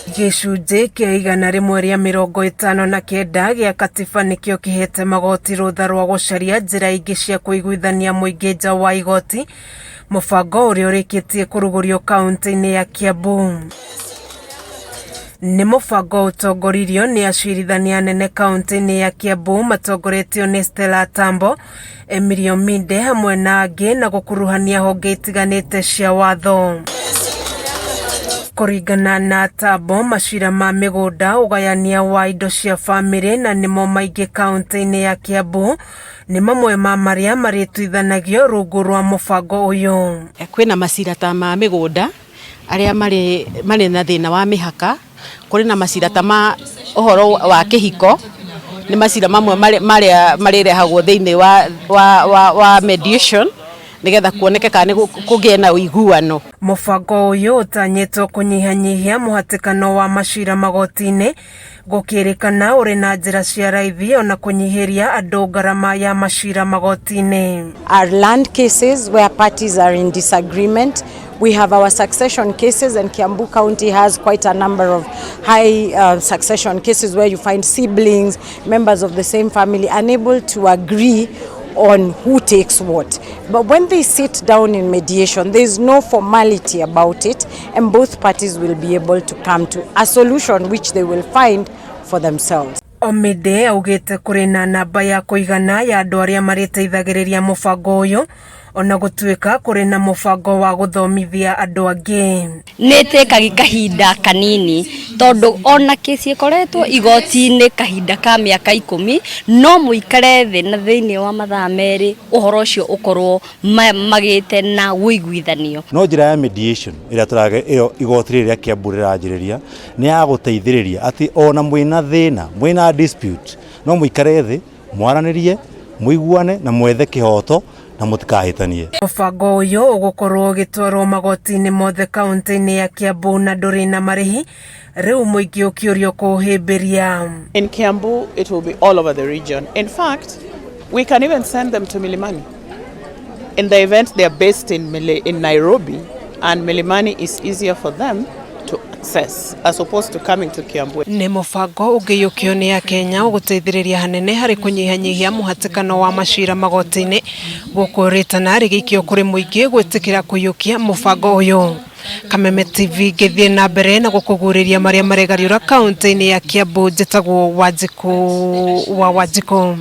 Gicunjĩ kĩa 159 gĩa katiba nĩkĩo kĩhete magoti rũtha rwa gũcaria njĩra ingĩ cia kũiguithania mũingĩ nja wa igoti, mũbango ũrĩa ũrĩkĩtie kurugurio kaunti-inĩ ya Kiambu. Nĩ mũbango ũtongoririo nĩ acirithania anene kaunti-inĩ ya Kiambu matongoretio nĩ Stella Tambo, Emilio Minde hamwe na angĩ na gũkuruhania honge itiganĩte cia watho. Kũringana na Tambo, macira ma mĩgũnda, ũgayania wa indo cia bamĩrĩ na nĩmo maingĩ kaunti-inĩ ya Kiambu nĩ mamwe ma marĩa marĩtuithanagio rungu rwa mũbango ũyũ. Kwĩna macira ta ma mĩgũnda arĩa marĩ na thĩna wa mĩhaka, kũrĩ na macira ta ma ũhoro wa kĩhiko, nĩ macira mamwe marĩa marĩrehagwo thĩinĩ wa mediation nigetha kuoneke kana kũgĩe na ũiguano. Mũbango ũyũ ũtanyĩtwo kunyihanyihia muhatikano wa macira magoti-ini, gũkĩrĩkana ũrĩ na njĩra cia raithi ona kũnyihiria andũ ngarama ya macira magoti-ini. Our land cases where parties are in disagreement, we have our succession cases, and Kiambu County has quite a number of high succession cases where you find siblings, members of the same family, unable to agree on who takes what. But when they sit down in mediation, there is no formality about it, and both parties will be able to come to a solution which they will find for themselves. Omide augĩte kũrĩ na namba ya kũigana ya andũ arĩa marĩteithagĩrĩria mũbango ũyũ, ona gũtuĩka kũrĩ na mũbango wa gũthomithia andũ angĩ. Nĩtĩkaga kahinda kanini tondũ ona kesi ĩkoretwo igoti-inĩ kahinda ka mĩaka 10, no mũikare thĩ na thĩinĩ wa mathaa merĩ ũhoro ũcio ũkorwo magĩte na ũiguithanio. No njĩra ya mediation ĩrĩa tũrage ĩyo igoti rĩrĩa Kiambu rĩranjĩrĩria nĩ ya gũteithĩrĩria atĩ ona mwĩna thĩna, mwĩna dispute, no mũikare thĩ, mwaranĩrie, mũiguane na mwethe kĩhoto na mũtikahĩtanie. Mũbango ũyũ ũgũkorwo ũgĩtwarwo magoti-inĩ mothe kaunti-inĩ ya Kiambu na ndũrĩ na marĩhi, rĩu mũingĩ ukiurio kuhimbiria. In Kiambu, it will be all over the region. In fact, we can even send them to Milimani. In the event they are based in Nairobi, and Milimani is easier for them to access as opposed to coming to Kiambu. Nĩ mũbango ũngĩyũkio nĩ Akenya guteithiriria hanene harĩ kũnyihanyihia muhatikano wa macira magoti-ini, gũkũrĩtana rĩgĩikio kũrĩ mũingĩ gwĩtĩkĩra kũiyũkia mũbango ũyũ. Kameme TV gĩthiĩ na mbere na gũkũgũrĩria marĩa maregariũra kaunti-inĩ ya Kiambu. Njĩtagwo Wanjikũ wa Wanjikũ.